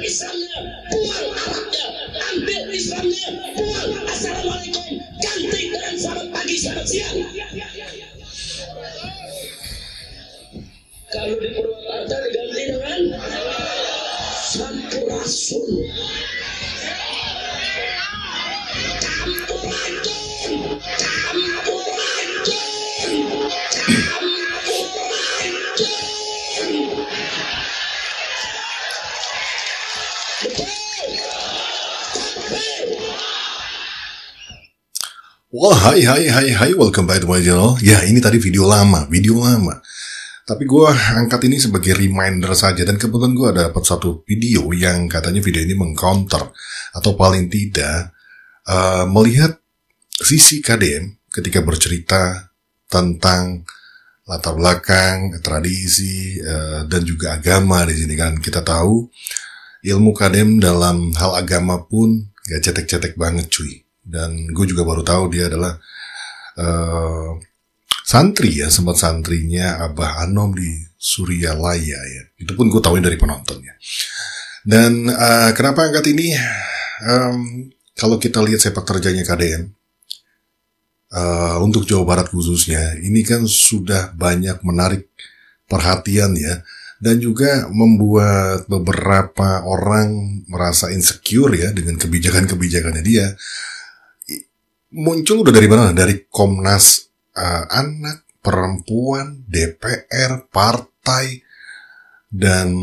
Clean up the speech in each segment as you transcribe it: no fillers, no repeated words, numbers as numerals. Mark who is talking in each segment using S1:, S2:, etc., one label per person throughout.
S1: Islamnya, buang Arabnya, ambil Islamnya, buang Assalamualaikum, ganti dengan selamat pagi, selamat siang. Kalau di Purwakarta diganti dengan Sampurasun.
S2: Wah, hai, welcome back to my channel. Ya, ini tadi video lama. Tapi gue angkat ini sebagai reminder saja. Dan kebetulan gue dapat satu video yang katanya video ini mengcounter, atau paling tidak melihat sisi KDM ketika bercerita tentang latar belakang, tradisi, dan juga agama di sini kan. Kita tahu ilmu KDM dalam hal agama pun gak cetek-cetek banget cuy. Dan gue juga baru tahu dia adalah santri ya, sempat santrinya Abah Anom di Suryalaya ya. Itu pun gue tahu dari penontonnya. Dan kenapa angkat ini? Kalau kita lihat sepak terjangnya KDM untuk Jawa Barat khususnya, ini kan sudah banyak menarik perhatian ya, dan juga membuat beberapa orang merasa insecure ya dengan kebijakan-kebijakannya dia. Muncul udah dari mana? Dari Komnas Anak, Perempuan, DPR, partai, dan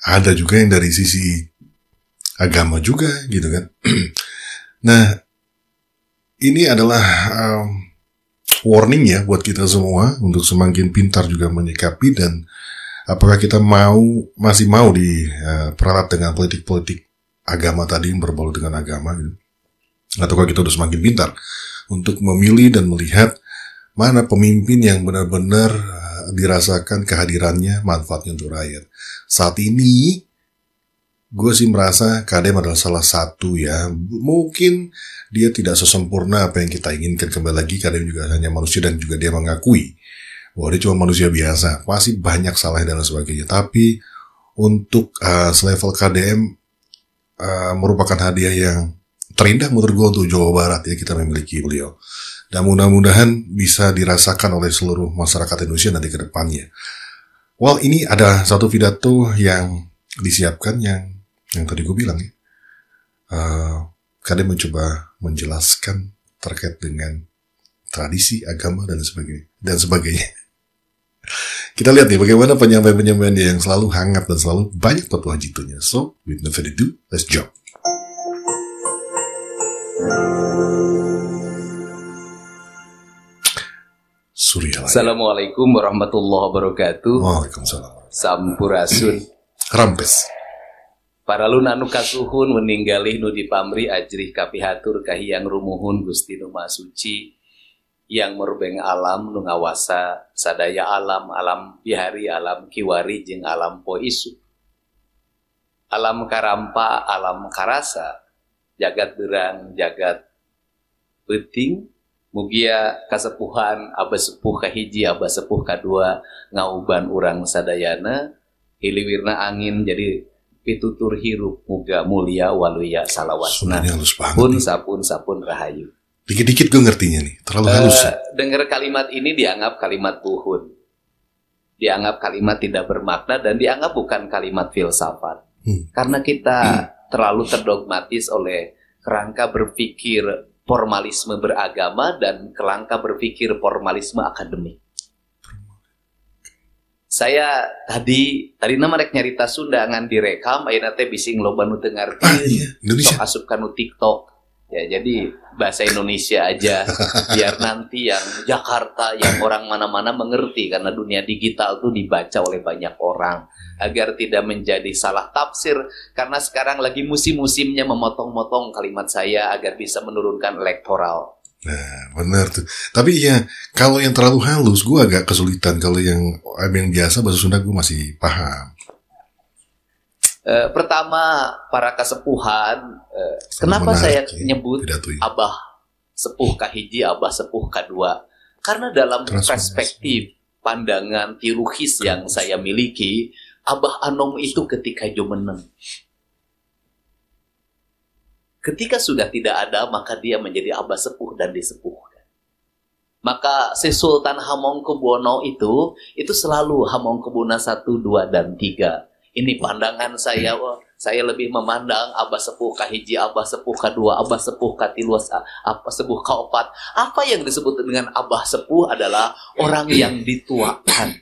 S2: ada juga yang dari sisi agama juga gitu kan. Nah, ini adalah warning ya buat kita semua untuk semakin pintar juga menyikapi, dan apakah kita masih mau diperalat dengan politik-politik agama tadi yang berbalut dengan agama gitu. Ataukah kita udah semakin pintar untuk memilih dan melihat mana pemimpin yang benar-benar dirasakan kehadirannya, manfaatnya untuk rakyat. Saat ini, gue sih merasa KDM adalah salah satu ya. Mungkin dia tidak sesempurna apa yang kita inginkan. Kembali lagi, KDM juga hanya manusia, dan juga dia mengakui bahwa dia cuma manusia biasa. Pasti banyak salahnya dan sebagainya. Tapi untuk selevel KDM merupakan hadiah yang terindah menurut gue untuk Jawa Barat ya, kita memiliki beliau. Dan mudah-mudahan bisa dirasakan oleh seluruh masyarakat Indonesia nanti ke depannya. Well, ini ada satu pidato yang disiapkan yang tadi gue bilang ya. Kadang mencoba menjelaskan terkait dengan tradisi, agama, dan sebagainya. Kita lihat nih bagaimana penyampaian-penyampaian dia yang selalu hangat dan selalu banyak petuah jitunya. So, with no further ado, let's jump. Suryalaya.
S3: Assalamualaikum warahmatullahi wabarakatuh.
S2: Waalaikumsalam.
S3: Sampurasun.
S2: Rampes.
S3: Para lunanu kasuhun meninggalih nu dipamri ajrih kapihatur kahiyang rumuhun Gusti Nu Maha Suci yang merubeng alam nu ngawasa sadaya alam, alam bihari, alam kiwari, jeung alam poisu. Alam karampa, alam karasa, jagat berang, jagat peuting. Mugia kasepuhan Abah Sepuh kahiji, Abah Sepuh kadua ngauban urang sadayana, hiliwirna angin jadi pitutur hirup, muga mulia waluya salawatna. Sapun rahayu.
S2: Dikit-dikit gue ngertinya nih, terlalu halus ya.
S3: Dengar kalimat ini dianggap kalimat buhun, dianggap kalimat tidak bermakna, dan dianggap bukan kalimat filsafat. Karena kita terlalu terdogmatis oleh kerangka berpikir formalisme beragama dan kerangka berpikir formalisme akademik. Saya tadi nama rek nyarita Sunda ngan direkam, ayeuna teh bising loba nu teu ngarti. Sok asup ka nu TikTok. Ya, jadi bahasa Indonesia aja biar nanti yang Jakarta, yang orang mana-mana mengerti, karena dunia digital tuh dibaca oleh banyak orang agar tidak menjadi salah tafsir, karena sekarang lagi musim-musimnya memotong-motong kalimat saya agar bisa menurunkan elektoral.
S2: Nah, benar tuh. Tapi ya, kalau yang terlalu halus gue agak kesulitan. Kalau yang biasa bahasa Sunda gue masih paham.
S3: Pertama, para kasepuhan, kenapa saya nyebut Abah Sepuh kahiji, Abah Sepuh kadua? Karena dalam perspektif pandangan teologis yang saya miliki, Abah Anom itu ketika jumeneng. Ketika sudah tidak ada, maka dia menjadi abah sepuh dan disepuhkan. Maka si Sultan Hamengkubuwono itu selalu Hamengkubuwono 1, 2, dan 3. Ini pandangan saya, saya lebih memandang abah sepuh kahiji, abah sepuh kedua, abah sepuh katilu, abah sepuh kaopat. Apa yang disebut dengan abah sepuh adalah orang yang dituakan,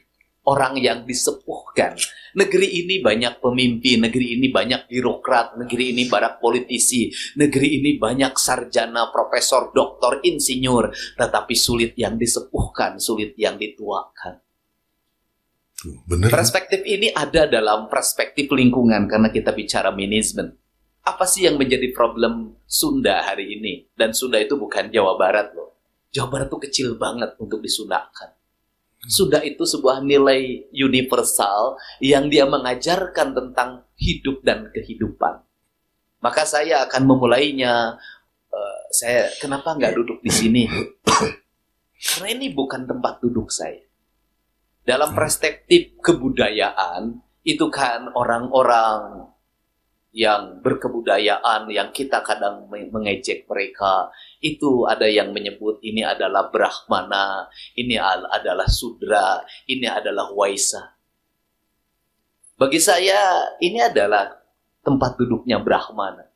S3: orang yang disepuhkan. Negeri ini banyak pemimpin, negeri ini banyak birokrat, negeri ini banyak politisi, negeri ini banyak sarjana, profesor, doktor, insinyur, tetapi sulit yang disepuhkan, sulit yang dituakan.
S2: Bener.
S3: Perspektif ini ada dalam perspektif lingkungan karena kita bicara manajemen. Apa sih yang menjadi problem Sunda hari ini? Dan Sunda itu bukan Jawa Barat loh. Jawa Barat itu kecil banget untuk disundakan. Sunda itu sebuah nilai universal yang dia mengajarkan tentang hidup dan kehidupan. Maka saya akan memulainya. Saya kenapa nggak duduk di sini? Karena ini bukan tempat duduk saya. Dalam perspektif kebudayaan, itu kan orang-orang yang berkebudayaan, yang kita kadang mengejek mereka, itu ada yang menyebut ini adalah Brahmana, ini adalah Sudra, ini adalah Waisa. Bagi saya, ini adalah tempat duduknya Brahmana.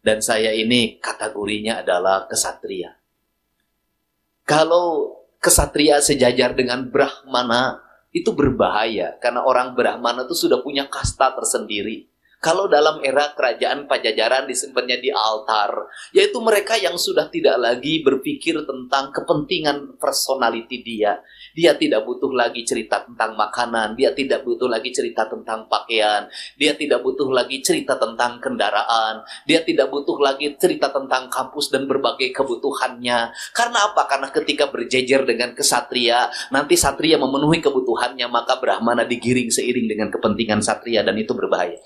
S3: Dan saya ini kategorinya adalah kesatria. Kalau kesatria sejajar dengan Brahmana, itu berbahaya. Karena orang Brahmana itu sudah punya kasta tersendiri. Kalau dalam era kerajaan Pajajaran disimpannya di altar, yaitu mereka yang sudah tidak lagi berpikir tentang kepentingan personality dia. Dia tidak butuh lagi cerita tentang makanan, dia tidak butuh lagi cerita tentang pakaian, dia tidak butuh lagi cerita tentang kendaraan, dia tidak butuh lagi cerita tentang kampus dan berbagai kebutuhannya. Karena apa? Karena ketika berjejer dengan kesatria, nanti satria memenuhi kebutuhannya, maka Brahmana digiring seiring dengan kepentingan satria, dan itu berbahaya.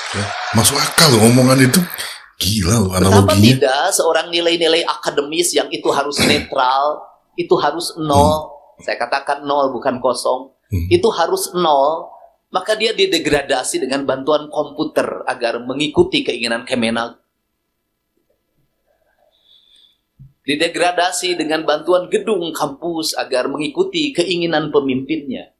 S2: Ya, masuk akal loh omongan itu. Gila loh analoginya.
S3: Betapa tidak seorang nilai-nilai akademis yang itu harus netral, itu harus nol. Saya katakan nol bukan kosong. Itu harus nol. Maka dia didegradasi dengan bantuan komputer agar mengikuti keinginan Kemenag. Didegradasi dengan bantuan gedung kampus agar mengikuti keinginan pemimpinnya.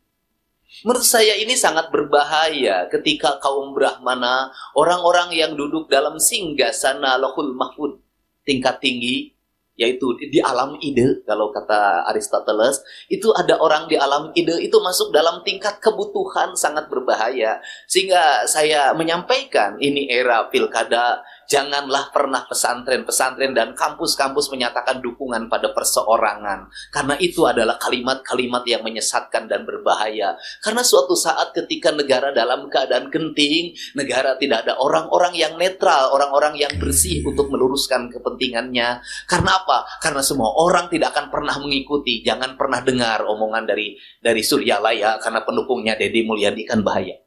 S3: Menurut saya ini sangat berbahaya ketika kaum Brahmana, orang-orang yang duduk dalam singgasana Lauhul Mahfud tingkat tinggi, yaitu di alam ide, kalau kata Aristoteles, itu ada orang di alam ide, itu masuk dalam tingkat kebutuhan, sangat berbahaya. Sehingga saya menyampaikan, ini era pilkada, janganlah pernah pesantren-pesantren dan kampus-kampus menyatakan dukungan pada perseorangan. Karena itu adalah kalimat-kalimat yang menyesatkan dan berbahaya. Karena suatu saat ketika negara dalam keadaan genting, negara tidak ada orang-orang yang netral, orang-orang yang bersih untuk meluruskan kepentingannya. Karena apa? Karena semua orang tidak akan pernah mengikuti. Jangan pernah dengar omongan dari Suryalaya, karena pendukungnya Deddy Mulyadi kan bahaya.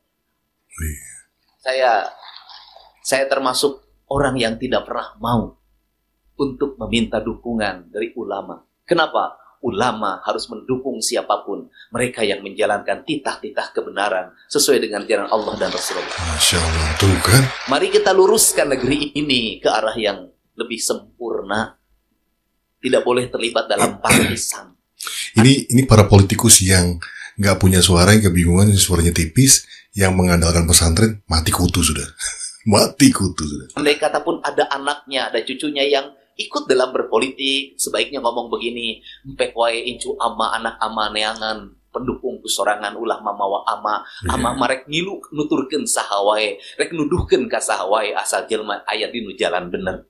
S3: Saya termasuk orang yang tidak pernah mau untuk meminta dukungan dari ulama. Kenapa? Ulama harus mendukung siapapun. Mereka yang menjalankan titah-titah kebenaran sesuai dengan jalan Allah dan Rasulullah.
S2: Masya Allah, tuh kan.
S3: Mari kita luruskan negeri ini ke arah yang lebih sempurna. Tidak boleh terlibat dalam partisan.
S2: Ini para politikus yang nggak punya suara, yang kebingungan, suaranya tipis, yang mengandalkan pesantren, mati kutu sudah. Mati kutu sudah.
S3: Andai kata pun ada anaknya, ada cucunya yang ikut dalam berpolitik, sebaiknya ngomong begini, empek wae incu ama anak ama neangan pendukung sorangan ulah mamawa ama marek ngilu nuturkeun saha wae, rek nuduhkeun ka saha wae asal jelema aya di nu jalan bener.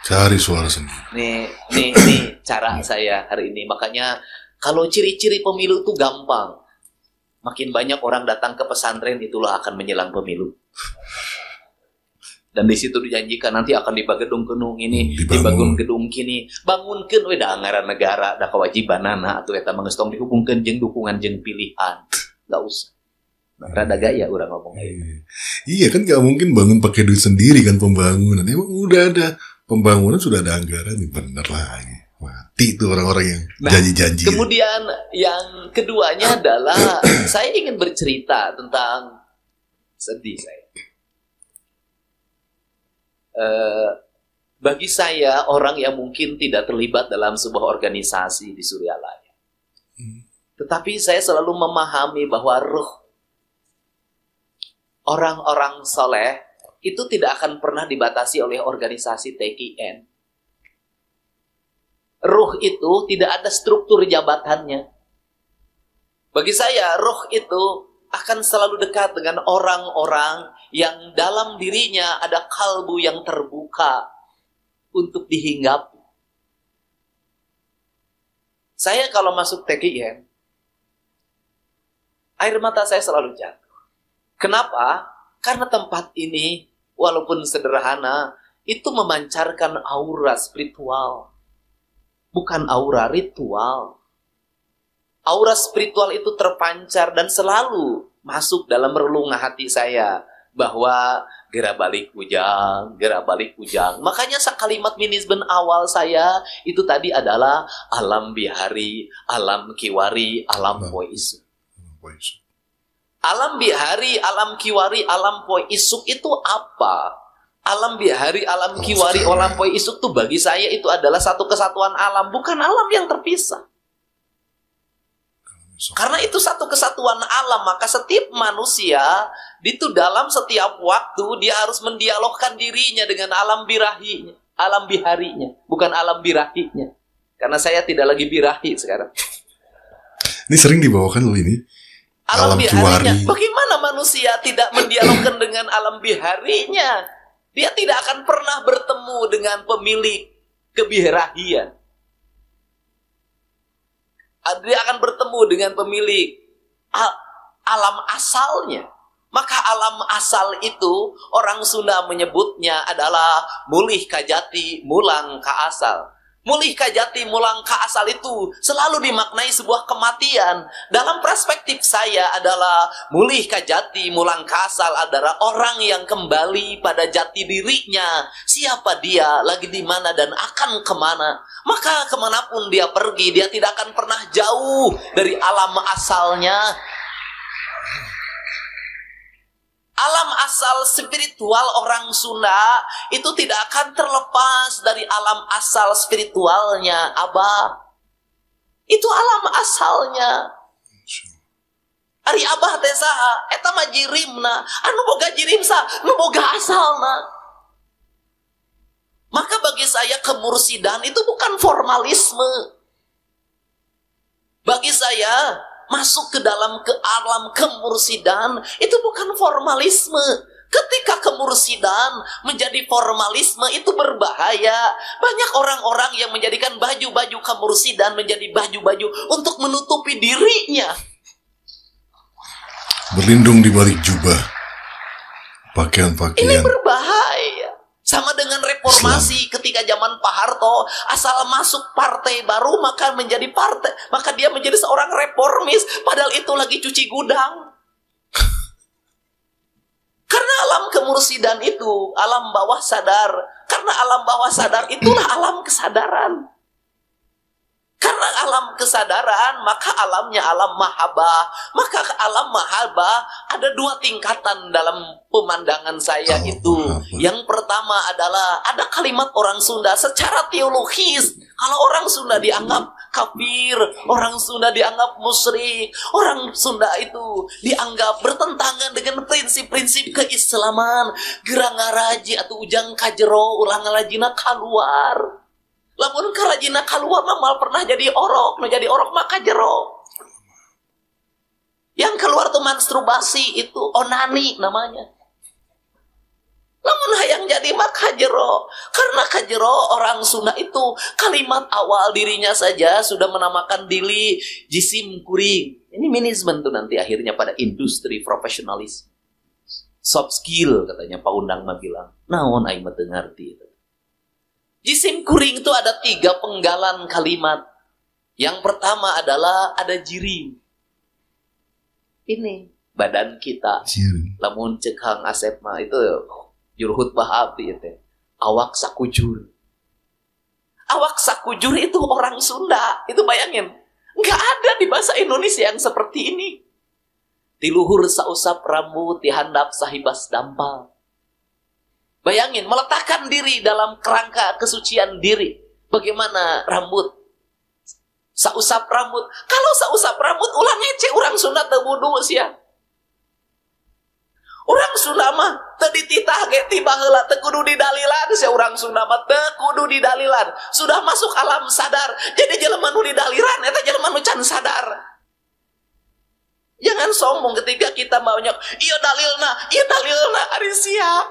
S2: Cari suara sendiri.
S3: Nih cara saya hari ini. Makanya kalau ciri-ciri pemilu itu gampang. Makin banyak orang datang ke pesantren, itulah akan menjelang pemilu. Dan di situ dijanjikan nanti akan dibangun gedung ini, dibangun gedung kini. Bangunkeun we da anggaran negara, da kewajibanana atuh eta mah geus tong dihubungkeun jeung dukungan jeung pilihan. Enggak usah. Rada gaya urang ngomong.
S2: Iya kan gak mungkin bangun pakai duit sendiri kan pembangunan. Emang udah ada pembangunan, sudah ada anggaran, bener lagi. Wah. mati tuh orang-orang yang
S3: Nah,
S2: janji-janji.
S3: kemudian yang keduanya adalah saya ingin bercerita tentang sedih saya. Bagi saya orang yang mungkin tidak terlibat dalam sebuah organisasi di Suryalaya, tetapi saya selalu memahami bahwa ruh orang-orang soleh itu tidak akan pernah dibatasi oleh organisasi TKN. Ruh itu tidak ada struktur jabatannya. Bagi saya, ruh itu akan selalu dekat dengan orang-orang yang dalam dirinya ada kalbu yang terbuka untuk dihinggapi. Saya kalau masuk TKN, air mata saya selalu jatuh. Kenapa? Karena tempat ini, walaupun sederhana, itu memancarkan aura spiritual. Bukan aura ritual. Aura spiritual itu terpancar dan selalu masuk dalam relung hati saya. Bahwa gerak balik ujang, gerak balik ujang. Makanya kalimat manajemen awal saya itu tadi adalah alam bihari, alam kiwari, alam poe isuk. Alam bihari, alam kiwari, alam poe isuk itu apa? Alam bihari, alam kiwari, alam poe isuk itu bagi saya itu adalah satu kesatuan alam, bukan alam yang terpisah. Karena itu satu kesatuan alam, maka setiap manusia itu dalam setiap waktu dia harus mendialogkan dirinya dengan alam birahinya, alam biharinya, bukan alam birahinya. Karena saya tidak lagi birahi sekarang.
S2: Ini sering dibawakan loh ini.
S3: Alam biharinya, bagaimana manusia tidak mendialogkan dengan alam biharinya? Dia tidak akan pernah bertemu dengan pemilik kebirahian. Dia akan bertemu dengan pemilik alam asalnya. Maka alam asal itu orang Sunda menyebutnya adalah mulih kajati mulang ka asal. Mulih kajati mulang ka asal itu selalu dimaknai sebuah kematian. Dalam perspektif saya adalah mulih kajati mulang ka asal adalah orang yang kembali pada jati dirinya. Siapa dia, lagi di mana dan akan kemana. Maka kemanapun dia pergi, dia tidak akan pernah jauh dari alam asalnya. Alam asal spiritual orang Sunda itu tidak akan terlepas dari alam asal spiritualnya Abah. Itu alam asalnya. Ari Abah teh saha? Eta mah jirimna. Anu boga jirim sa, nu boga asalna. Maka bagi saya kemursidan itu bukan formalisme. Bagi saya masuk ke dalam alam kemursidan itu bukan formalisme. Ketika kemursidan menjadi formalisme itu berbahaya. Banyak orang-orang yang menjadikan baju-baju kemursidan menjadi baju-baju untuk menutupi dirinya.
S2: Berlindung di balik jubah,
S3: Ini
S2: pakaian-pakaian.
S3: berbahaya. Sama dengan reformasi ketika zaman Pak Harto, asal masuk partai baru maka menjadi partai, maka dia menjadi seorang reformis, padahal itu lagi cuci gudang. Karena alam kemursidan itu alam bawah sadar. Karena alam bawah sadar itulah alam kesadaran. Karena alam kesadaran, maka alamnya alam mahabbah. Maka alam mahabbah ada dua tingkatan dalam pemandangan saya itu. Yang pertama adalah ada kalimat orang Sunda secara teologis. Kalau orang Sunda dianggap kafir, orang Sunda dianggap musyrik, orang Sunda itu dianggap bertentangan dengan prinsip-prinsip keislaman. Gerang ngaraji atau ujang kajero ulang ngalajina keluar. Lamun karajina keluar mal pernah jadi orok, no jadi orok maka jero. Yang keluar tuh masturbasi itu onani namanya. Lamun hayang jadi maka jero. Karena kajero orang Sunda itu kalimat awal dirinya saja sudah menamakan diri jisim kuring. Ini manajemen tuh nanti akhirnya pada industri profesionalis. Soft skill katanya Pak Undang mah bilang. Naon aing mah teu ngarti itu. Jisim kuring itu ada 3 penggalan kalimat. Yang pertama adalah ada jirim. Ini badan kita. Lamun cek Kang Asep mah itu juru khutbah abdi itu. Awak sakujur. Awak sakujur itu orang Sunda. Itu bayangin. Nggak ada di bahasa Indonesia yang seperti ini. Tiluhur sausap rambut, dihandap sahibas dampal. Bayangin, meletakkan diri dalam kerangka kesucian diri. Bagaimana rambut? Sausap rambut. Kalau sausap rambut, ulah ngece orang Sunda teu wudu sia. Orang Sunda mah teu dititah ge tiba heula teu kudu didalilan sia urang Sunda mah teu kudu didalilan. Sudah masuk alam sadar. Jadi jelema nu didalilan eta jelema nu can sadar. Jangan sombong ketika kita maunya ieu dalilna ari sia.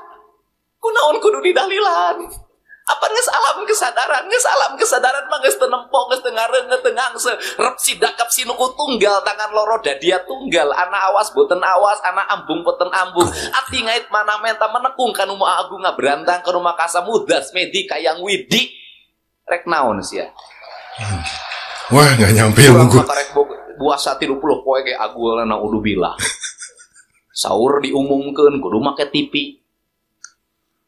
S3: Kunaon kudu didalilan? Apa geus alam kesadaran mah geus teu nempok geus teu ngareungeut teu ngangse rep sidakap sinuku tunggal tangan loro dadia tunggal ana awas boten awas ana ambung boten ambung ati ngait mana menta menekung ka nu Maha Agung ngabrantang ka nu Makasa mudas medi kayang widi rek naon sia.
S2: Wah, enggak nyampe unggul.
S3: Rek puasa 30 poe ge agulna naudzubillah. Saur diumumkeun kudu make TV.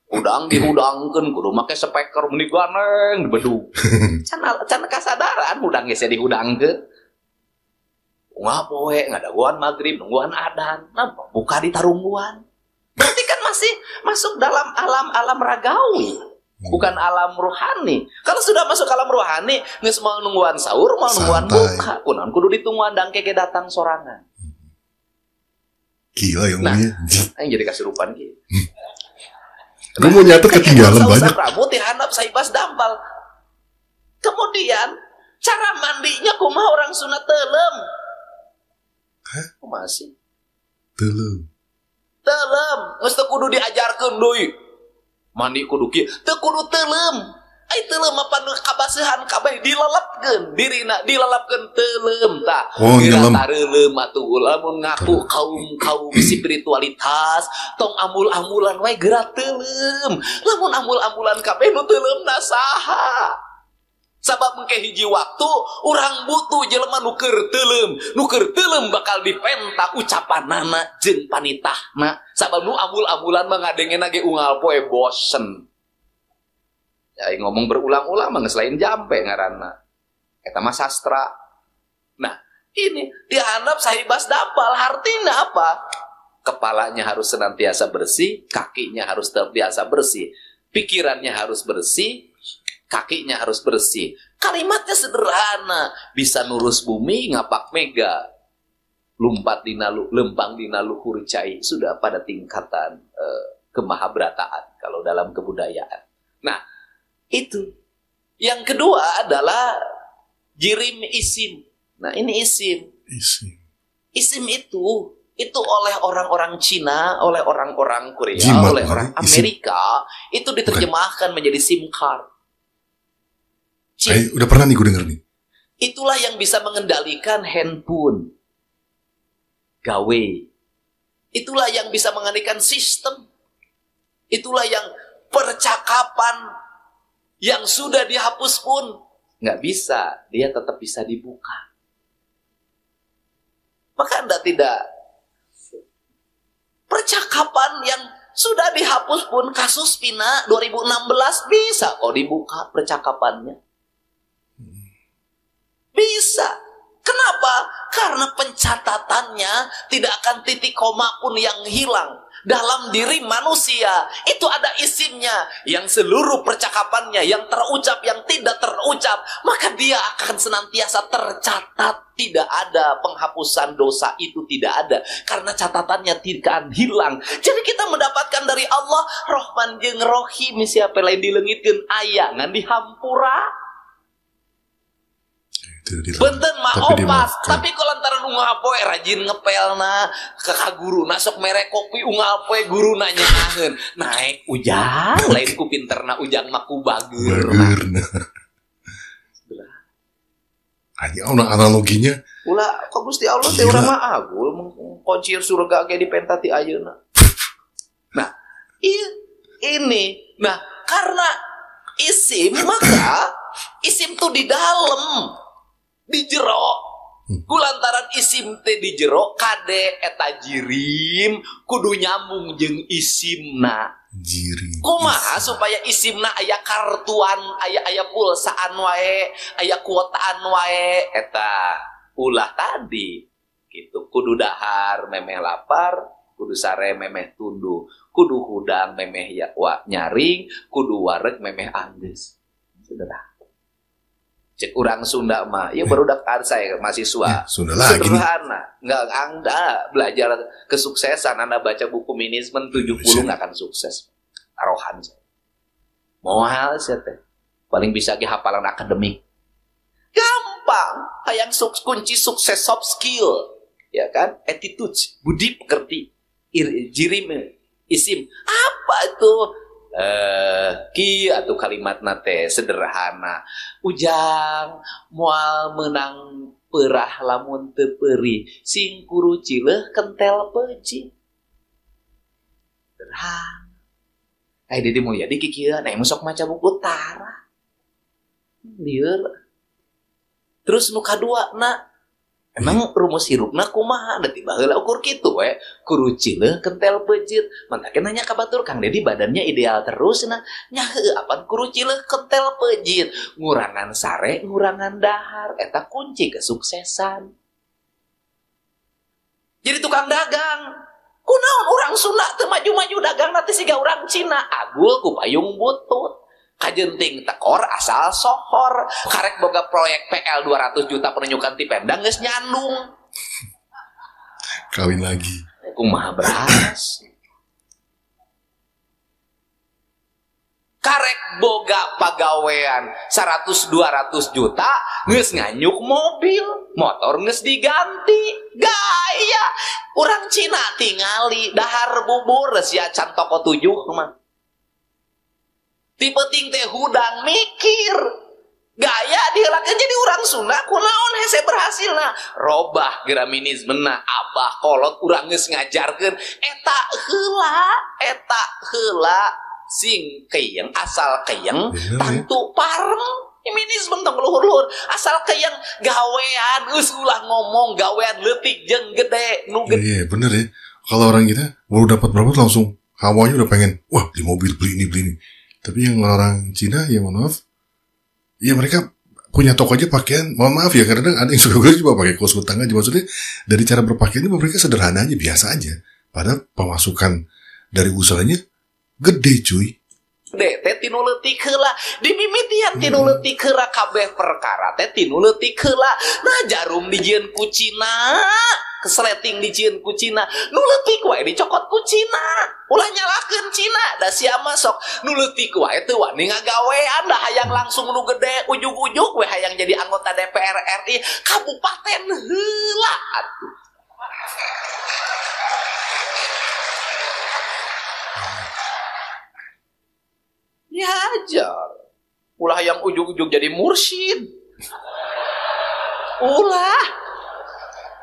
S3: Udang dihudangkeun kudu make speaker meni ganeng di bedug. Can kasadaran udang geus dihudangkeun. Ungah poe ngadaguan magrib nungguan adzan. Nah, buka di tarungguan. Berarti kan masih masuk dalam alam ragawi. Bukan alam rohani. Kalau sudah masuk alam rohani, geus mau nungguan sahur, mau nungguan buka. Kunaon kudu ditungguan dangke ge datang sorangan.
S2: Gila yang punya.
S3: Yang jadi kasurupan gitu.
S2: Gue mau nyatet ketinggalan banyak.
S3: Rambut dihandap saibas dampal. Kemudian cara mandinya kumaha orang Sunda telem.
S2: Hah?
S3: Kumaha sih?
S2: Telem.
S3: Geus teu kudu diajarkeun deui. Mandi kudu kieu, teu kudu telem. Ai telem apa nu kabaseuhan kabeh dilelepkeun dirina dilelepkeun telem tah.
S2: Oh, nyelam.
S3: Tareulem atuh lamun ngaku kaum spiritualitas tong amul-amulan wae geura telem. Lamun amul-amulan kabeh nu teuleumna saha? Sabab engke hiji waktu urang butuh jelema nu keur teuleum bakal dipenta ucapanana jeung panitahna. Sabab nu amul-amulan mah ngadengena ge unggal poe bosen. Ya ngomong berulang-ulang mah geus lain jampe ngaranna. Eta mah sastra. Nah, ini dihandap sahibas dampal artinya apa? Kepalanya harus senantiasa bersih, kakinya harus terbiasa bersih, pikirannya harus bersih, kakinya harus bersih. Kalimatnya sederhana, bisa nurus bumi ngapak mega. Lempang dina luhur cai sudah pada tingkatan kemahabrataan kalau dalam kebudayaan. Nah, itu. Yang kedua adalah jirim isim. Nah, ini isim. Isim itu oleh orang-orang Cina, oleh orang-orang Korea, oleh orang Amerika, itu diterjemahkan menjadi SIM card.
S2: Udah pernah nih gue denger nih.
S3: Itulah yang bisa mengendalikan handphone. Gawe. Itulah yang bisa mengendalikan sistem. Itulah yang percakapan yang sudah dihapus pun nggak bisa, dia tetap bisa dibuka. Maka Anda tidak percakapan yang sudah dihapus pun kasus Pina 2016 bisa kok dibuka percakapannya. Bisa. Kenapa? Karena pencatatannya tidak akan titik koma pun yang hilang. Dalam diri manusia itu ada isimnya yang seluruh percakapannya yang terucap yang tidak terucap maka dia akan senantiasa tercatat. Tidak ada penghapusan dosa itu tidak ada karena catatannya tidak akan hilang. Jadi kita mendapatkan dari Allah Rahman jeung Rohim siapa lain dileungitkeun aya ngan dihampura. Benten mah opas, tapi kalau antara unggal poe rajin ngepelna ke guruna sok merek kopi unggal poe guruna nyaheun naik ujang lain ku pinterna ujang mah ku bageurna.
S2: Aya ona analoginya.
S3: Ulah ka Gusti Allah teh urang mah agul mengkoncir surga ge dipenta ti ayeuna. Nah, ini. Nah, karena isim maka isim tuh di dalam di jero Kulantaran isim teh di jero kade eta jirim kudu nyambung jeung isimna.
S2: Jirim.
S3: Kumaha supaya isimna aya kartuan, aya pulsaan wae, aya kuotaan wae eta ulah tadi. Gitu. Kudu dahar memeh lapar, kudu sare memeh tunduh, kudu hudang memeh nyaring, kudu wareg memeh anggeus. Sederhana. Cek orang Sunda mah, ya barudak saya mahasiswa.
S2: Sunda lagi.
S3: Sederhana. Nggak Anda belajar kesuksesan, Anda baca buku manajemen 70 nggak akan sukses. Taruhan saya. Mohal saya teh. Paling bisa ke hafalan akademik. Gampang. Hayang kunci sukses soft skill. Ya kan? Attitude, budi pekerti. Jirim, isim. Apa itu? Ki atau kalimat nate sederhana. Ujang moal menang perah lamun teu peurih, sing kuru cileuh kentel peuci. Sederhana. Ai Dedi Mulyadi kikieu na sok maca buku Tara. Lieur. Terus nu kadua na emang rumus hirupna kumaha da tiba heula ukur kitu we kuru cileuh kentel peujit mantake nanya ka batur Kang Dedi badannya ideal terus na nya heuh apan kuru cileuh kentel peujit ngurangan sare ngurangan dahar eta kunci kesuksesan. Jadi tukang dagang kunaon urang Sunda teu maju-maju dagang nanti siga urang Cina agul ku payung butut. Kajenting tekor asal sohor karek boga proyek PL 200 juta penunjukan ti Pendang geus nyandung
S2: kawin lagi
S3: kumaha beras karek boga pagawean 100-200 juta geus nganyuk mobil motor geus diganti gaya urang Cina tingali dahar bubur sia can toko 7 mah tipe ting teh hudang mikir gaya dilakeun jadi urang Sunda kunaon hese berhasilna robah graminismena abah kolot urang geus ngajarkeun eta heula sing keyeng asal keyeng tantu pareng feminisme tong luhur-luhur asal keyeng gawean geus ulah ngomong gawean leutik jeung gede nu gede.
S2: Iya bener ya kalau orang kita baru dapat berapa langsung hawanya udah pengen wah beli mobil beli ini. Tapi yang orang Cina, ya mohon maaf, ya mereka punya toko aja pakaian, mohon maaf ya, kadang ada yang suka gue juga pakai kaos kutang aja. Maksudnya dari cara berpakaian itu mereka sederhana aja, biasa aja. Padahal pemasukan dari usahanya gede cuy.
S3: Gede, teh tinu leutik heula. Dimimitian tinu leutik heula kabeh perkara teh tinu leutik heula. Nah jarum dijieun ku Cina, kesleting dijieun ku Cina. Nu leutik wae dicokot ku Cina. Ulah nyalakeun Cina da sia mah sok nu leutik wae teu wani ngagawean da hayang langsung nu gede ujug-ujug we hayang jadi anggota DPR RI kabupaten heula atuh. Ya ajar. Ulah yang ujug-ujug jadi mursyid. Ulah.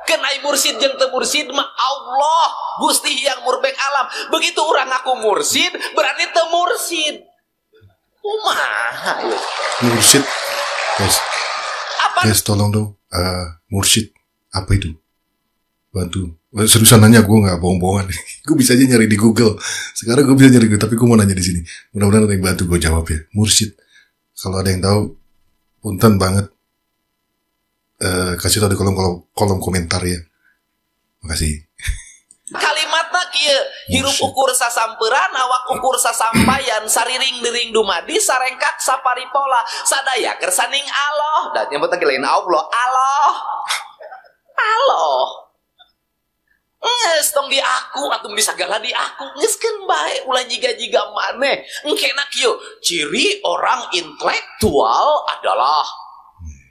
S3: Kenai mursyid jeung teu mursyid mah Allah Gusti yang murbek alam. Begitu orang aku mursyid berarti teu mursyid. Kumaha ya?
S2: Mursyid. Guys.
S3: Apa?
S2: Guys tolong dong. Mursyid apa itu? Bantu. Seriusan nanya gue nggak bohong-bohongan. Gue bisa aja nyari di Google. Sekarang gue bisa nyari tapi gue mau nanya di sini. Mudah-mudahan ada yang bantu gue jawab ya. Mursyid. Kalau ada yang tahu, punten banget. Kasih tahu di kolom komentar ya. Makasih.
S3: Kalimatna kieu, hirup ukur sasamperan, awak ukur sasampayan, sariring-dering dumadi, sarengkak saparipola, sadaya kersaning Allah. Dan nyebut lagi lain Allah. Nges tong di aku atau di sagala di aku ngeskeun bae ulah jiga-jiga maneh engkena kieu ciri orang intelektual adalah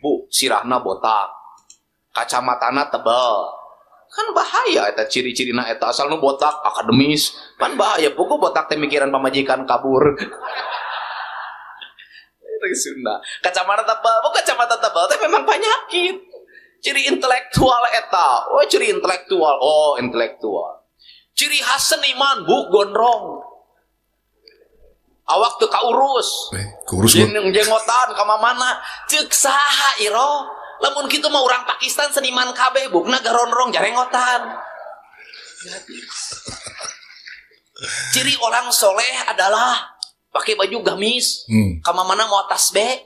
S3: bu sirahna botak kacamatana tebal kan bahaya eta ciri-cirina eta asal nu botak akademis kan bahaya pokok botak teh mikiran pamajikan kabur itu Sunda kacamata tebal teh memang penyakit. Ciri intelektual eta. Oh, ciri intelektual. Oh, intelektual. Ciri khas seniman, bu gondrong. Awak teu kaurus.
S2: Kurus
S3: jenggotan ka mana? Ceuk saha iro? Lamun kitu mah orang Pakistan seniman kabeh bukna garonrong jarengotan. Jadi ciri orang soleh adalah pakai baju gamis. Kama mana mau tasbih?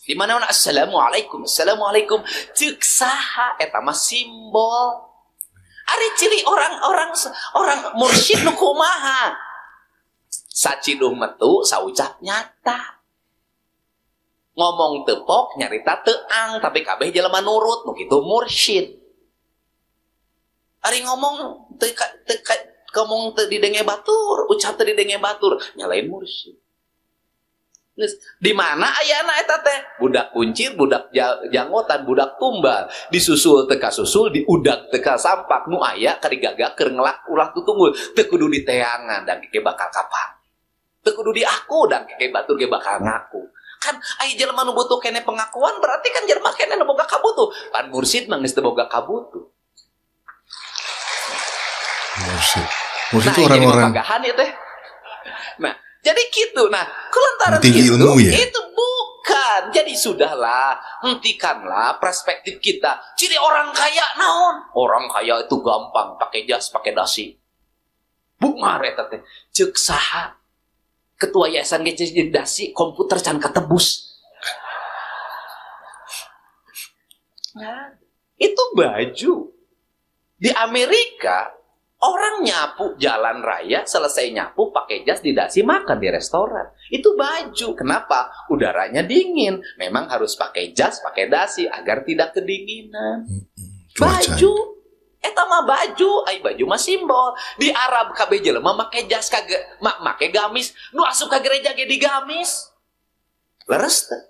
S3: Di mana assalamualaikum, assalamualaikum. Ceuk saha eta mah simbol. Ari ciri orang mursyid nu kumaha? Sacidung metu saucap nyata. Ngomong tepok nyarita teang tapi kabeh jelema nurut nu kitu mursyid. Ari ngomong ngomong teu didenge batur, ucap teu didenge batur, nyalain mursyid. Geus di mana ayana eta teh? Budak kuncir, budak janggotan, budak tumbal, disusul teu kasusul, diudag teu kasampak, nu aya kadigaga keur ngelak ulah tutunggul, teu kudu diteangan dan keke bakal kapan. Teu kudu diaku dan keke batur ge bakal ngaku. Kan aya jelema nu butuh kene pengakuan berarti kan jelema kene nu boga kabutuh. Pan mursyid mah geus teu boga kabutuh. Mursyid itu orang-orang pagahan ya teh. Nah, jadi gitu. Nah, kelantaran gitu ya? Itu bukan. Jadi sudahlah, hentikanlah perspektif kita. Ciri orang kaya naon? Orang kaya itu gampang pakai jas, pakai dasi. Bungar eta teh. Ceuk saha? Ketua yayasan ge jeung dasi, komputer can katebus. Nah, itu baju. Di Amerika orang nyapu jalan raya, selesai nyapu pakai jas didasi makan di restoran. Itu baju. Kenapa? Udaranya dingin. Memang harus pakai jas, pakai dasi agar tidak kedinginan. Baju. Eta mah baju, ai baju mah simbol. Di Arab kabeh jelema make jas kage make gamis, nu asup ka gereja ge digamis. Leres teh.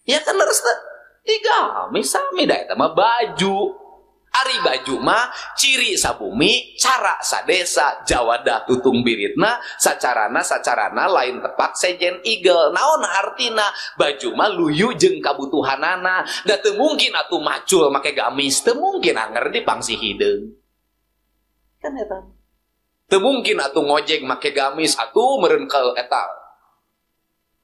S3: Ya kan leres teh. Digamis sami da eta mah baju. Ari baju mah ciri sabumi, cara sadesa, jawadah tutung biritna, sacarana lain tepak sejen igel. Naon artina? Baju mah luyu jeung kabutuhanana. Da teu mungkin atuh macul make gamis, teu mungkin anger di pangsi hideung. Kan eta. Teu mungkin atuh ngojek make gamis, atuh meureun ka eta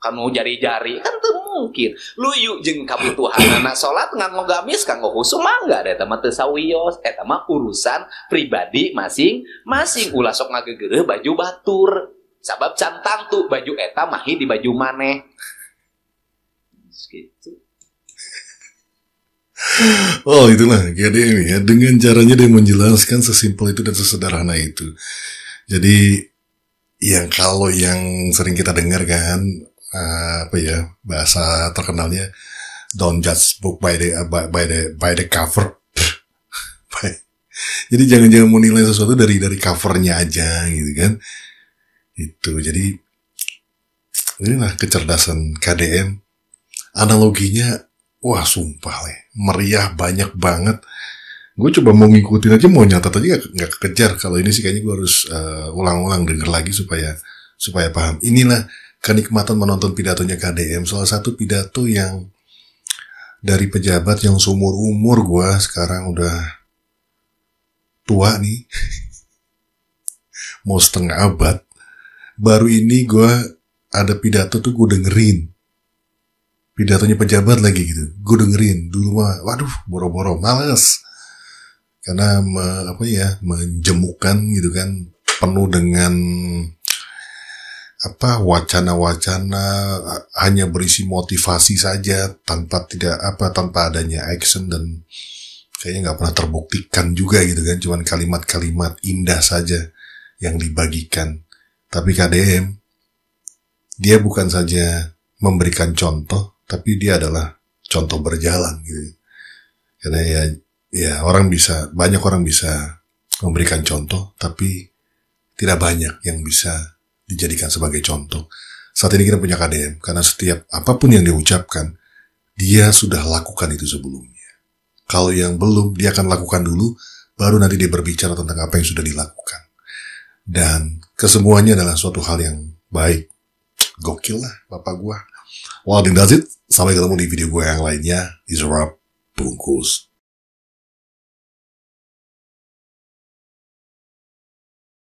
S3: kamu jari-jari, kan teu mungkin. Luyu jeung kabutuhanana salat nganggo gamis kanggo husu mangga eta mah teu sawios, eta mah urusan pribadi masing-masing. Ulah sok ngagegereuh baju batur. Sabab can tangtu baju eta mahi di baju maneh. Gitu.
S2: Oh, itulah GDM ya. Dengan caranya dia menjelaskan sesimpel itu dan sesederhana itu. Jadi kalau yang sering kita dengar kan, bahasa terkenalnya don't judge book by the cover. Jadi jangan menilai sesuatu dari covernya aja gitu kan. Itu jadi inilah kecerdasan KDM. Analoginya wah sumpah meriah banyak banget. Gue coba mau ngikutin aja, mau nyatat aja nggak kekejar. Kalau ini sih kayaknya gue harus ulang-ulang denger lagi supaya paham. Inilah kenikmatan menonton pidatonya KDM. Salah satu pidato yang dari pejabat yang seumur umur gue, sekarang udah tua nih, mau setengah abad. Baru ini gue ada pidato tuh gue dengerin. Pidatonya pejabat lagi gitu, gue dengerin. Dulu mah, waduh, boro-boro, males. Karena menjemukan gitu kan, penuh dengan wacana-wacana, hanya berisi motivasi saja tanpa adanya action, dan kayaknya nggak pernah terbuktikan juga gitu kan, cuman kalimat-kalimat indah saja yang dibagikan. Tapi KDM, dia bukan saja memberikan contoh, tapi dia adalah contoh berjalan gitu. Karena ya banyak orang bisa memberikan contoh, tapi tidak banyak yang bisa dijadikan sebagai contoh. Saat ini kita punya KDM, karena setiap apapun yang dia ucapkan, dia sudah lakukan itu sebelumnya. Kalau yang belum, dia akan lakukan dulu, baru nanti dia berbicara tentang apa yang sudah dilakukan. Dan kesemuanya adalah suatu hal yang baik. Gokil lah bapak gua. Well, that's it. Sampai ketemu di video gue yang lainnya. Is a wrap. Bungkus.